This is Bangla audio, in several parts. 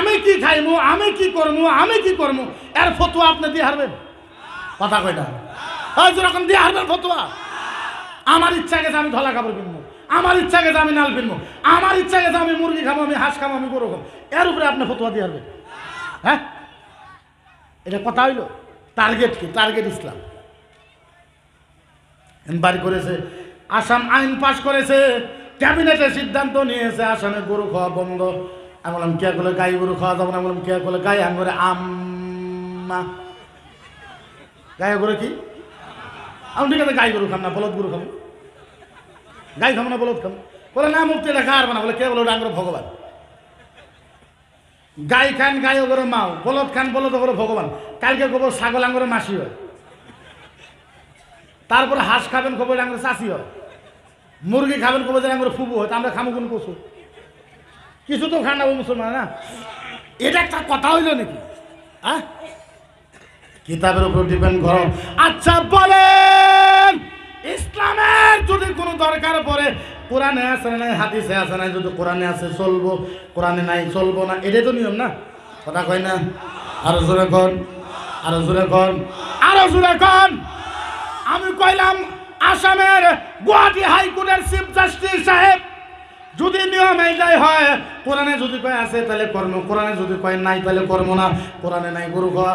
আমি কি খাইমু, আমি কি করবো, আমি কি করবো, এর ফতোয়া আপনি দিয়ে হারবেন? কথা কয়টা ওই যেরকম দিয়ে হারবেন ফতোয়া? আমার ইচ্ছা গেছে আমি ধলা কাপড় কিনবো, আমার ইচ্ছা গেছে আমি নাল কিনবো, আমার ইচ্ছা গেছে আমি মুরগি খাবো, আমি হাঁস খাবো, আমি গরু খাবো, এর উপরে আপনি ফতোয়া দিয়ে হারবেন? হ্যাঁ, এটা কথা হইল? টার্গেট কি? টার্গেট ইসলাম বাড়ি করেছে, আসাম আইন পাশ করেছে, ক্যাবিনেটে সিদ্ধান্ত নিয়েছে আসামে গরু খাওয়া বন্ধ। আমি বললাম কে করলে গাই গরু খাওয়া যাবো না? বললাম কে করলে গাই? আমি করে আম্মা গায়ে করে কি? আমি ঠিক আছে গাই গরু খাম না, বলদ গরু খাবো। গাই খাবো না, বলদ খাবো। বলে না মুক্তি দেখা হারবে না। বলে কে বলো? ডাঙ্গর ভগবান। গাই খান গাই ওগরে মাও, বলদ খান বলদ ওগরে ভগবান। কালকে গোবর ছাগল আঙ্গরে মাসি হয়, তারপরে হাঁস খাবেন খবর আঙ্গরে চাষি হয়, মুরগি খাবেন খবর আঙ্গরে ফুবু হয়। তা আমরা খামো কোন পশু? কিছু তো খান না মুসলমান না। এটা একটা কথা হইল নাকি? হ্যাঁ, কিতাবের উপর ডিপেন্ড করো। আচ্ছা বলেন, ইসলামের যদি কোনো দরকার পড়ে, কোরআনে আছে না নাই, হাদিসে আছে না, যদি কোরআনে আছে চলবো, কোরআনে নাই চলবো না, এটাই তো নিয়ম না? কথা কয় না? আরো জোরে কন, আরো জোরে কন, আরো জোরে কন। আমি কইলাম আসামের গুয়াহাটি হাইকোর্টের চিফ জাস্টিস সাহেব যদি নিয়ম এইটাই হয়, কোরআনে যদি কয় আছে তাহলে কর্ম, কোরআনে যদি কয় নাই তাহলে কর্ম না। কোরআনে নাই গরু খাওয়া,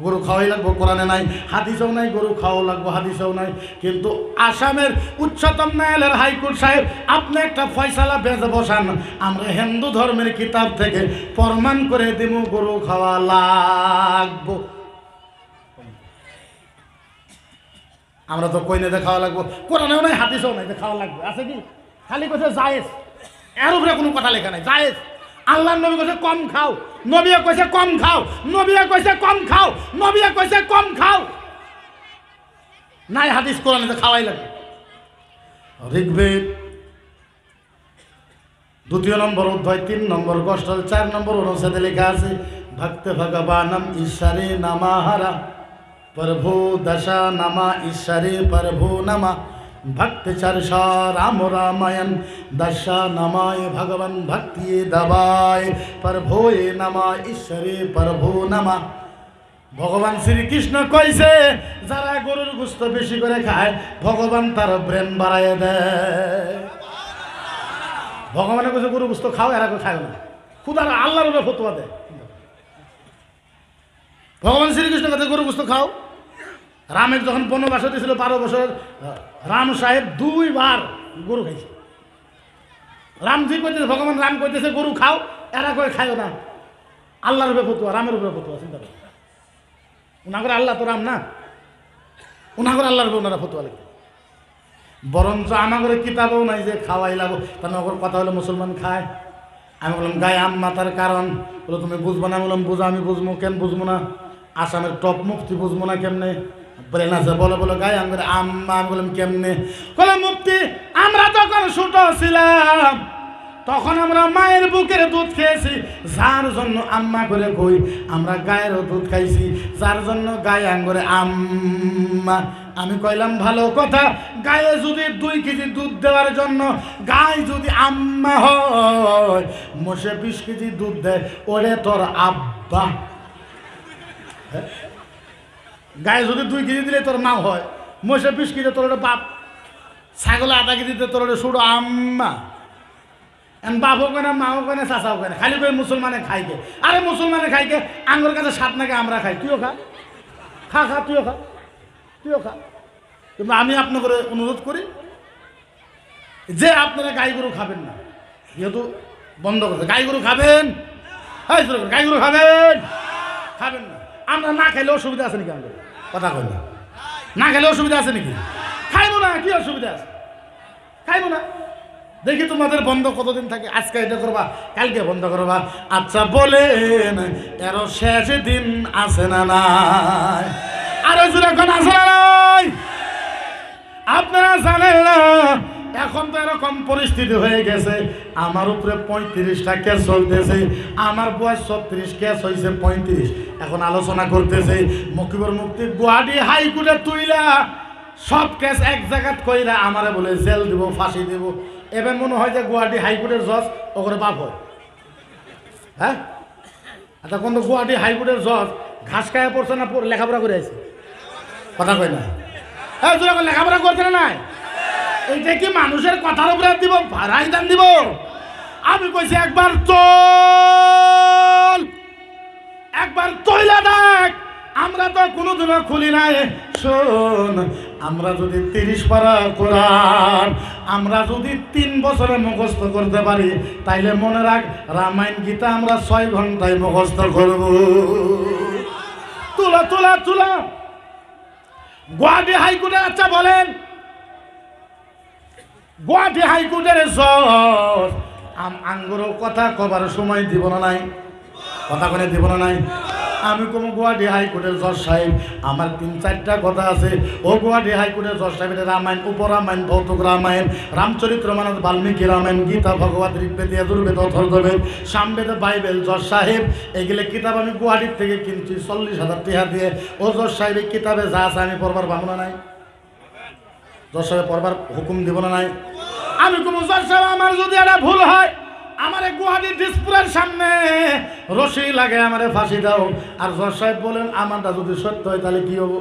গরু খাওয়াই লাগবো, কোরআনে নাই। হাদিসেও নাই গরু খাওয়া লাগবো, হাদিসেও নাই। কিন্তু আসামের উচ্চতম ন্যায়ালয়ের হাইকোর্ট সাহেব আপনি একটা ফয়সালা বেঁচে বসান, আমরা হিন্দু ধর্মের কিতাব থেকে প্রমাণ করে দিব গরু খাওয়া লাগবো। আমরা তো কই না খাওয়া লাগবো, কোরআনেও নাই হাদিসেও নাই, খাওয়া লাগবে আছে কি? খালি কথা জায়েজ, এর উপরে কোনো কথা লেখা নাই, জায়েজ। আল্লাহ নবী কইছে কম খাও, নবী কইছে কম খাও, নবী কইছে কম খাও, নবী কইছে কম খাও, নাই হাদিস কোরআনে খাওয়াই লাগে। ঋগ্বেদ 2 নম্বর অধ্যায় 3 নম্বর কষ্ট 4 নম্বর অনুচ্ছেদে লেখা আছে, ভক্তে ভগবানম ঈশ্বরে নামাহারা প্রভু দশা নামা ঈশ্বরে প্রভু নামা ভক্তি চর্ষ রাম রামায়ণ দশা নমায় ভগবান ভক্তি দবায় প্রভুয়ে নমা ঈশ্বরে প্রভু নমা। ভগবান শ্রীকৃষ্ণ কইছে যারা গরুর গোশত বেশি করে খায় ভগবান তার ব্রেন বাড়ায় দেয়। ভগবানে কইছে গরুর গোশত খাও, এরা খায় না, খুদার আল্লাহর উপরে ফতোয়া দেয়। ভগবান শ্রীকৃষ্ণ কাছে গরুর গোশত খাও। রামের যখন বনবাস দিয়েছিল 12 বছর, রাম সাহেব 2 বার গরু খাইছে। রামজি কইতেছে, ভগবান রাম কইতেছে গরু খাও, এরা কই খায়ও না। আল্লাহর উপরে ফতোয়া, রামের উপরে ফতোয়া। চিন্তা করে উনাগর আল্লাহ তো রাম না, উনাগর আল্লাহর উপরে ওনারা ফতোয়া লিখে। বরঞ্চ আমাগরে কিতাবেও নাই যে খাওয়াই লাগো। তার নগর কথা হলো মুসলমান খায়। আমি বললাম গায়ে আম্মা, তার কারণ বলো তুমি বুঝবো না। বললাম বুঝো, আমি বুঝবো কেন বুঝবো না? আসামের টপ মুফতি বুঝবো না কেমনে? বলেন আছে বলো বলো গায়ে আমি আম্মা। আমি বললাম কেমনে? বলে মুফতি আমরা তখন ছোট ছিলাম, তখন আমরা মায়ের বুকের দুধ খেয়েছি, যার জন্য আম্মা করে কই আমরা গায়েরও দুধ খাইছি, যার জন্য গায়ে আঙ্গরে আম্মা। আমি কইলাম ভালো কথা, গায়ে যদি 2 কেজি দুধ দেওয়ার জন্য গায়ে যদি আম্মা হয়, মোষে 20 কেজি দুধ দেয়, ওরে তোর আব্বা। গায়ে যদি 2 কেজি দিলে তোর মা হয়, মোষে 20 কেজি তোর বাপ, ছাগলে 1/2 কেজি দিতে তোর ছোট আম্মা। বাপও কেনা, মাও কেনা, চাচাও কেনা, খালি করে মুসলমানে খাইকে। আরে মুসলমানে খাইকে আঙ্গুর কাছে স্বাদ নাকি আমরা খাই। তুইও খা, খা খা, তুইও খা, তুইও খা। কিন্তু আমি আপনাকে অনুরোধ করি যে আপনারা গাই গরু খাবেন না, যেহেতু বন্ধ করছে। গাই গরু খাবেন, গাই গরু খাবেন, খাবেন না। আমরা না খাইলে অসুবিধা আছে নাকি? আমাদের কথা কই না খাইলে অসুবিধা আছে নাকি? খাইবো না, কি অসুবিধা আছে? খাইবো না। দেখি তোমাদের বন্ধ কতদিন থাকে। আজকে এটা করবা, কালকে বন্ধ করবা। আচ্ছা বলেন এরও শেষ দিন আছে না নাই? আরো জোরে কোন আছে না নাই? আপনারা জানেন না এখন তো এরকম পরিস্থিতি হয়ে গেছে, আমার উপরে 35টা কেস চলতেছে, আমার বয়স 36, কেস হয়েছে 35। এখন আলোচনা করতেছে মকিবুর মুফতি গুয়াহাটি হাইকোর্টে তুইলা সব কেস এক জায়গাত কইরা আমারে বলে জেল দিব, ফাঁসি দিব। এবার মনে হয় যে গুয়াহাটি হাইকোর্টের জজ ওখানে বাপ হয়। হ্যাঁ, আচ্ছা কোন তো গুয়াহাটি হাইকোর্টের জজ ঘাস খায় পড়ছে না লেখাপড়া করে আছে? কথা কয় না। হ্যাঁ তোরা লেখাপড়া করছে না নাই? এইটা কি মানুষের কথার উপরে দিব রাজধান দিব? আমি কইছি একবার চল, একবার চইলা দেখ। আমরা তো কোনোদিনও খুলি নাই। শোন, আমরা যদি 30 পারা কোরআন আমরা যদি 3 বছরে মুখস্থ করতে পারি, তাইলে মনে রাখ রামায়ণ গীতা আমরা 6 ঘন্টায় মুখস্থ করব। তুলা তুলা তুলা গুয়াহাটি হাইকোর্টের, আচ্ছা বলেন গুয়াহাটি হাইকোর্টের জজ আঙ্গুরও কথা কবার সময় দিব না নাই? কথা করে দিব না নাই? আমি কোনো গুয়াহাটি হাইকোর্টের জজ সাহেব, আমার 3-4টা কথা আছে। ও গুয়াহাটি হাইকোর্টের জজ সাহেবের রামায়ণ, উপরামায়ণ, ভৌতুক রামায়ণ, রামচরিত্র মানস, বাল্মীকি রামায়ণ, গীতা, ভগবত, ঋগ্বেদ, যজুর্বেদ, অথর্ববেদ, সামবেদ, বাইবেল, জজ সাহেব এগুলো কিতাব আমি গুয়াহাটির থেকে কিনছি 40,000 টাকা দিয়ে। ও জজ সাহেব এই কিতাবে যা আছে আমি পড়বার পাবো না নাই? জজ সাহেব পড়বার হুকুম দিব না নাই? আমি কোনো জজ সাহেব আমার যদি একটা ভুল হয়, আমারে গুয়াহাটি দিসপুরের সামনে রশি লাগে আমারে ফাঁসি দাও। আর জজ সাহেব বলেন আমারটা যদি সত্য হয় তাহলে কি হবো?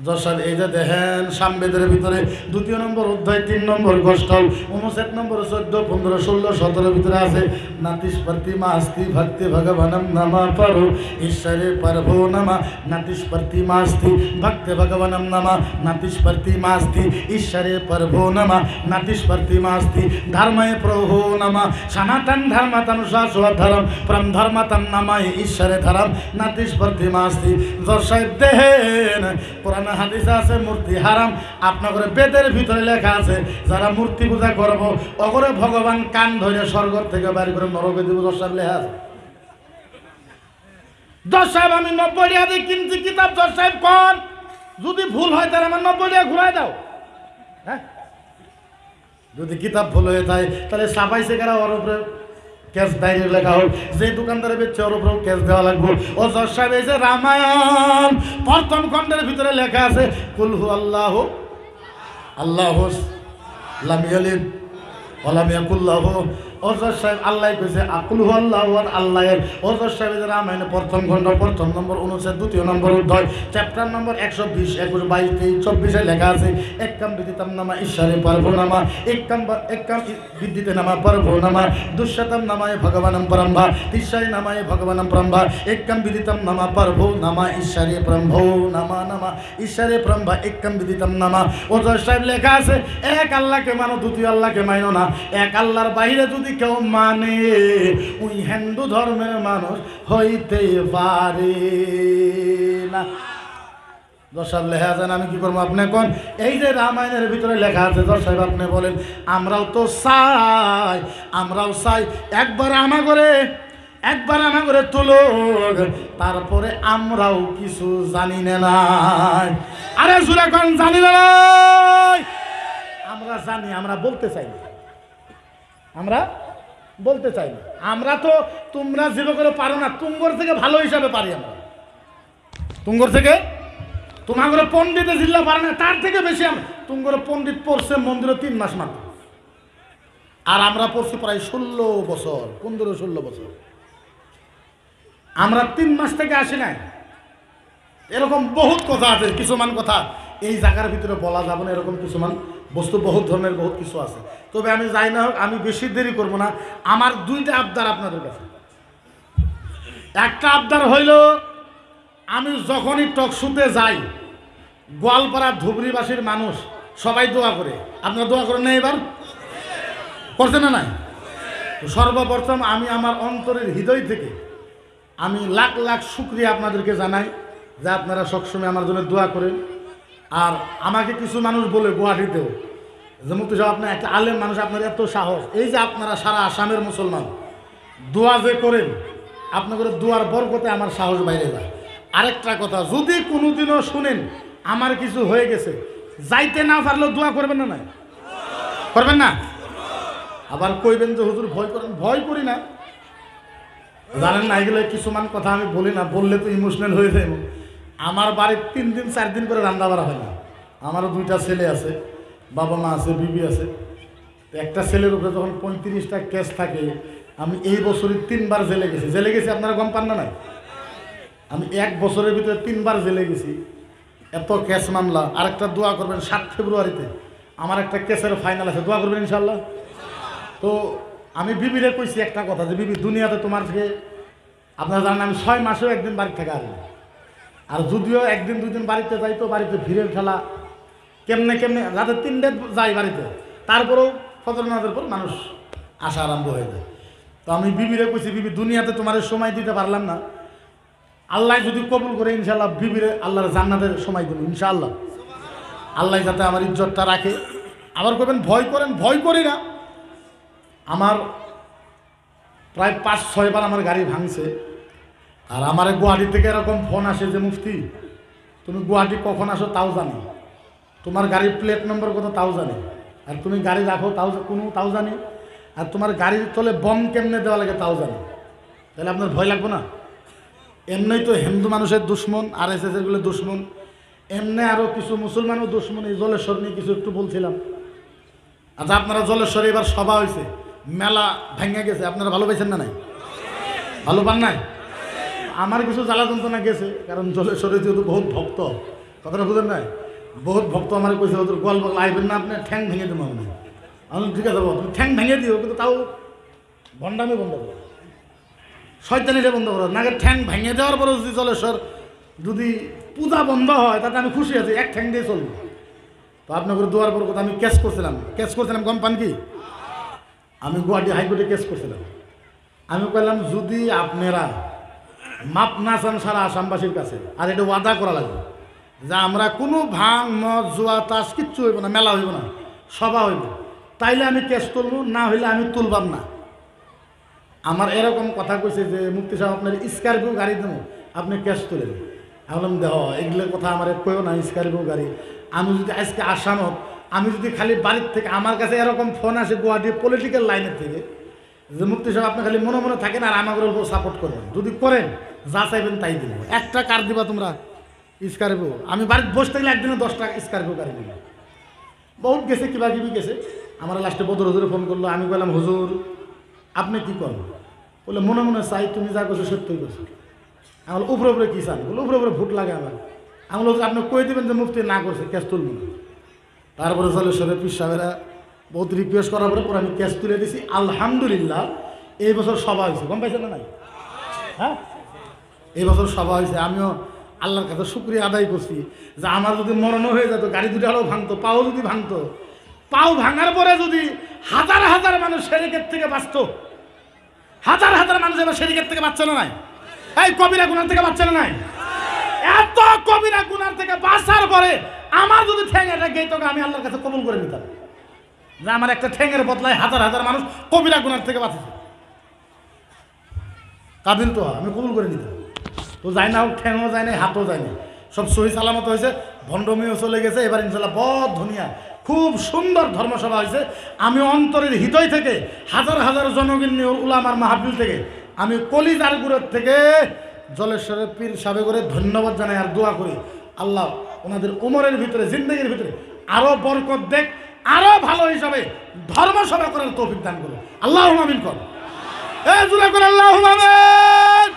জজ সাহেব এই যে দেখেন সামবেদের ভিতরে 2 নম্বর অধ্যায় 3 নম্বর গোষ্ঠল 59 নম্বর 14, 15, 16, 17 ভিতরে আছে নাতিস্পর্তি মাস্তি ভক্তি ভগবানম নামা পারো ঈশ্বরে পারভো নামা নাতিস্পর্তি মাস্তি ভক্তি ভগবানম নামা নাতিস্পর্তি মাস্তি ঈশ্বরে পারভো নামা নাতিস্পর্তি মাস্তি ধর্মে প্রভো নামা সনাতন ধর্মতম শাশ্বধরম পরম ধর্মতম নামায় ঈশ্বরে ধরম নাতিস্পর্তি মাস্তি। জজ সাহেব দেখেন কোরআন হাদিসে আছে মূর্তি হারাম, আপনাদের বেদের ভিতরে লেখা আছে যারা মূর্তি পূজা করব ওগরে ভগবান কান ধরে স্বর্গ থেকে বাইরে করে নরকে দিব। জজ সাহেব লেখা আছে। জজ সাহেব আমি 90 টাকা দিয়ে কিনছি কিতাব। জজ সাহেব কোন যদি ভুল হয় তাহলে আমার 90 টাকা ঘুরাই দাও। হ্যাঁ যদি কিতাব ভুল হয়ে যায় তাহলে সাফাইছে কারা ওর উপরে ক্যাশ ডায়েরি লেখা হোক, যে দোকানদারে বেচছে ওর উপরেও ক্যাশ দেওয়া লাগবে। ও জজ সাহেব এই যে রামায়ণ 1ম খণ্ডের ভিতরে লেখা আছে কুল হু আল্লাহ আল্লাহ লাম ইয়ালিদ ওয়া লাম ইয়াকুল লাহু। ও জজ সাহেব আল্লাহ কইছে কুল হু আল্লাহ আল্লাহ। ও জজ সাহেব এই যে রামায়ণ 1ম খণ্ড 1ম নম্বর 59, 2 নম্বর অধ্যায়, চ্যাপ্টার নম্বর 120, 21, 22, 23, 24 লেখা আছে এককাম বিদিতাম নামা ঈশ্বরে পারভো নামা এককাম বিদ্যিতে নামা পারভো নামা দুঃশতম নামায় ভগবানম পরম্ভা তিসায় নামায় ভগবানম পরম্ভা এককাম বিদিতাম নামা পারভো নামা ঈশ্বরে পরম্ভো নামা নামা ঈশ্বরে পরম্ভা এককাম বিদিতাম নামা। ও জজ সাহেব লেখা আছে এক আল্লাহকে মানো, দ্বিতীয় আল্লাহকে মানো না। এক আল্লাহর বাইরে যদি কেউ মানে ওই হিন্দু ধর্মের মানুষ হইতে পারে না। জজ সাহেব লেখা আছে, আমি কি করবো আপনি কোন? এই যে রামায়ণের ভিতরে লেখা আছে জজ সাহেব আপনি বলেন আমরাও তো চাই, আমরাও চাই একবার আমা করে তুলো, তারপরে আমরাও কিছু জানি না নাই। আরে জুরা কোন জানি না নাই? আমরা জানি, আমরা বলতে চাই, আমরা বলতে চাই না। আমরা তো তোমরা যেভাবে করে পারো না, তুঙ্গর থেকে ভালো হিসাবে পারি আমরা। তুঙ্গর থেকে তোমার পণ্ডিতে জিল্লা পারে না তার থেকে বেশি আমরা। তুঙ্গর পণ্ডিত পড়ছে মন্দিরে 3 মাস মাত্র, আর আমরা পড়ছি প্রায় 16 বছর, 15-16 বছর। আমরা 3 মাস থেকে আসি নাই। এরকম বহুত কথা আছে, কিছুমান কথা এই জায়গার ভিতরে বলা যাবে না। এরকম কিছুমান বস্তু বহুত ধরনের বহুত কিছু আছে। তবে আমি যাই না হোক, আমি বেশি দেরি করব না। আমার 2টা আবদার আপনাদের কাছে। একটা আবদার হইল আমি যখনই টকশুতে যাই গোয়ালপাড়া ধুবড়িবাসীর মানুষ সবাই দোয়া করে। আপনারা দোয়া করেন না? এবার করছেন না নাই? সর্বপ্রথম আমি আমার অন্তরের হৃদয় থেকে আমি লাখ লাখ শুকরিয়া আপনাদেরকে জানাই যে আপনারা সবসময় আমার জন্য দোয়া করেন। আর আমাকে কিছু মানুষ বলে গুয়াহাটিতেও যে মুক্তি সাহেব আপনার একটা আলেম মানুষ, আপনার এত সাহস, এই যে আপনারা সারা আসামের মুসলমান দোয়া যে করেন, আপনাদের দোয়ার বরকতে আমার সাহস বাইরে যায়। আরেকটা কথা, যদি কোনোদিনও শুনেন আমার কিছু হয়ে গেছে, যাইতে না পারলেও দোয়া করবেন না? নাই করবেন না? আবার কইবেন যে হুজুর ভয় করেন। ভয় করি না, জানেন না। এগুলো কিছুমান কথা আমি বলি না, বললে তো ইমোশনাল হয়ে যায়। আমার বাড়ির 3 দিন 4 দিন করে রান্না বাড়া হয় না। আমারও 2টা ছেলে আছে, বাবা মা আছে, বিবি আছে। একটা ছেলের উপরে যখন 35টা কেস থাকে, আমি এই বছরই 3বার জেলে গেছি। জেলে গেছি, আপনারা গম পান না নাই? আমি 1 বছরের ভিতরে 3বার জেলে গেছি। এত কেস মামলা। আরেকটা দোয়া করবেন, 7 ফেব্রুয়ারিতে আমার একটা কেসের ফাইনাল আছে, দোয়া করবেন ইনশাল্লাহ। তো আমি বিবিরে কইছি একটা কথা, যে বিবি দুনিয়াতে তোমার থেকে আপনারা জানেন আমি 6 মাসেও একদিন বাড়ি থেকে আসবো। আর যদিও 1 দিন 2 দিন বাড়িতে যাই, তো বাড়িতে ভিড়ের ঠেলা, কেমনে কেমনে রাতে 3টে যাই বাড়িতে, তারপরেও ফজর নামাজের পর মানুষ আসা আরম্ভ হয়ে যায়। তো আমি বিবিরে কইছি, বিবি দুনিয়াতে তোমার সময় দিতে পারলাম না, আল্লাহ যদি কবুল করে ইনশাল্লাহ বিবিরে আল্লাহর জান্নাতের সময় দেবো ইনশাআল্লাহ। আল্লাহ যাতে আমার ইজ্জতটা রাখে। আবার করবেন ভয় করেন, ভয় করি না। আমার প্রায় 5-6 বার আমার গাড়ি ভাঙছে। আর আমার গুয়াহাটি থেকে এরকম ফোন আসে যে মুফতি তুমি গুয়াহাটি কখন আসো তাও জানি, তোমার গাড়ির প্লেট নম্বর কত তাও জানি, আর তুমি গাড়ি রাখো তাও জানি, আর তোমার গাড়ির তলে বম কেমনে দেওয়া লাগে তাও জানি। তাহলে আপনার ভয় লাগবে না? এমনি তো হিন্দু মানুষের দুশ্মন, RSS এরগুলো দুশ্মন, এমনি আরও কিছু মুসলমানও দুশ্মন। এই জলেশ্বর নিয়ে কিছু একটু বলছিলাম। আচ্ছা, আপনারা জলেশ্বরে এবার সভা হয়েছে, মেলা ভেঙে গেছে, আপনারা ভালো পাইছেন না? নাই ভালো পান নাই? আমার কিছু জ্বালা যন্ত্রণা গেছে, কারণ জলেশ্বরে যেহেতু বহুত ভক্ত, কথাটা বুঝেন নাই, বহুত ভক্ত আমার কইছে ওদের গল্প আইবেন না, আপনি ঠ্যাং ভেঙে দেবো। আমি ঠিক আছে বাবু, তুমি ঠ্যাং ভেঙে দিও, কিন্তু তাও ভণ্ডামি বন্ধ করো, শয়তানিটা বন্ধ করো। নাকি ঠ্যাং ভেঙে দেওয়ার পরেও যদি জলেশ্বর যদি পূজা বন্ধ হয়, তাতে আমি খুশি আছি, 1 ঠ্যাং দিয়ে চলবো। তো আপনাকে দোয়ার পর কথা আমি কেস করছিলাম কম পান কি? আমি গুয়াহাটি হাইকোর্টে কেস করছিলাম। আমি বললাম যদি আপনারা মাপ না চান সারা আসামবাসীর কাছে, আর এটা ওয়াদা করা লাগবে যে আমরা কোনো ভাঙ মদ জুয়া তাস কিচ্ছু হইব না, মেলা হইব না, সভা হইব, তাইলে আমি কেস তুলব, না হইলে আমি তুলবাম না। আমার এরকম কথা কইছে যে মুফতি সাহেব আপনার স্করপিও গাড়ি দেবো, আপনি কেস তুলেন। আমি বললাম দেহ এগুলোর কথা আমার কেউ না, স্করপিও গাড়ি। আমি যদি আজকে আসামত, আমি যদি খালি বাড়ির থেকে, আমার কাছে এরকম ফোন আসে গুয়াহাটি পলিটিক্যাল লাইনের থেকে, যে মুফতি সাহেব আপনি খালি মনে মনে থাকেন আর আমাদের উপর সাপোর্ট করবেন, যদি করেন যা চাইবেন তাই দিব। একটা কার দিবা তোমরা স্করপিও? আমি বাড়িতে বসে থাকলে একদিনে 10টা স্করপিও গাড়ি দিব। বহুত গেছে, কিবা কিবি গেছে। আমার লাস্টে বদর হুজুরে ফোন করলো। আমি বললাম হুজুর আপনি কি করেন? বলে মনে মনে চাই, তুমি যা করছো সত্যই করছো। আমার উপরে উপরে কী চান? বলে উপরে উপরে ভোট লাগে আমার। আমি বলছি আপনি কই দেবেন যে মুফতি না করছে, কেস তুলব না। তারপরে জলেশ্বরের পীর সাহেবেরা বহুত রিকোয়েস্ট করার পরে আমি কেস তুলে দিছি। আলহামদুলিল্লাহ এই বছর সভা হয়েছে, গম পাইছেন না? নাই হ্যাঁ, এই বছর সভা হয়েছে। আমিও আল্লাহর কাছে শুকরিয়া আদায় করছি যে আমার যদি মরণও হয়ে যেত, গাড়ি দুটো আরও ভাঙতো, পাও যদি ভাঙতো, পাও ভাঙার পরে যদি হাজার হাজার মানুষ সেরেকের থেকে বাঁচত, হাজার হাজার মানুষ এবার সেরেকের থেকে বাঁচছে না? নাই এই কবিরা গুনার থেকে বাঁচছে না? নাই এত কবিরা গুনার থেকে বাঁচার পরে আমার যদি ঠ্যাং এটা গেত, আমি আল্লাহর কাছে কবুল করে নিতাম যে আমার একটা ঠ্যাঙের বদলায় হাজার হাজার মানুষ কবিরা গুনার থেকে বাঁচেছে। কাবিল তো আমি কবুল করে নিতাম। তো যাই না হোক, ঠ্যাংও যায় না, হাতও যায় না, সব সহি সালামত হয়েছে, ভণ্ডমিও চলে গেছে। এবার ইনশাল্লাহ বহুত ধুনিয়া খুব সুন্দর ধর্মসভা হয়েছে। আমি অন্তরের হৃদয় থেকে হাজার হাজার জনগণ্য উলামার মাহফিল থেকে আমি কলিজার গুড়ের থেকে জলেশ্বরের পীর সাহেব করে ধন্যবাদ জানাই আর দোয়া করি আল্লাহ ওনাদের উমরের ভিতরে, জিন্দগির ভিতরে আরো বরকত দেখ, আরো ভালো হিসাবে ধর্মসভা করার তৌফিক দান করো। আল্লাহুম্মা আমিন কর, এ জোরে করে আল্লাহুম্মা আমিন।